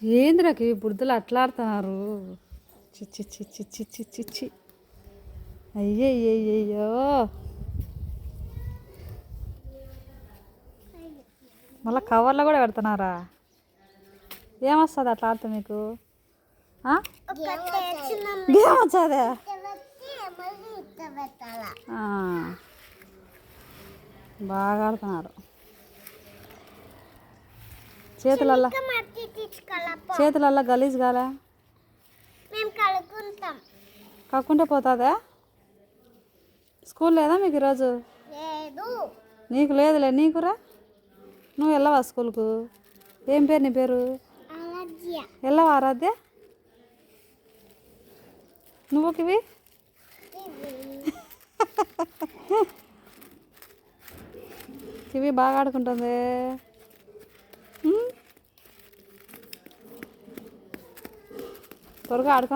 ఏంద్రాకి బురదలు అట్లా ఆడుతున్నారు. చిచ్చి చిచ్చి చిచ్చి చిచ్చి అయ్యయ్యయ్యో. మళ్ళీ కవర్లో కూడా పెడుతున్నారా? ఏమొస్తుంది అట్లా ఆడితే మీకు? గేమ్ వచ్చాదే. బాగా ఆడుతున్నారు. చేతులల్లా గలీజ్ కాలే? కక్కుంటే పోతుందా? స్కూల్ లేదా మీకు ఈరోజు? నీకు లేదులే. నీకురా? నువ్వు వెళ్ళవా స్కూల్కు? ఏం పేరు నీ పేరు? వెళ్ళవా ఆరాధ్య? నువ్వు కివి కివి బాగా ఆడుకుంటుంది. త్వరగా ఆడుకో.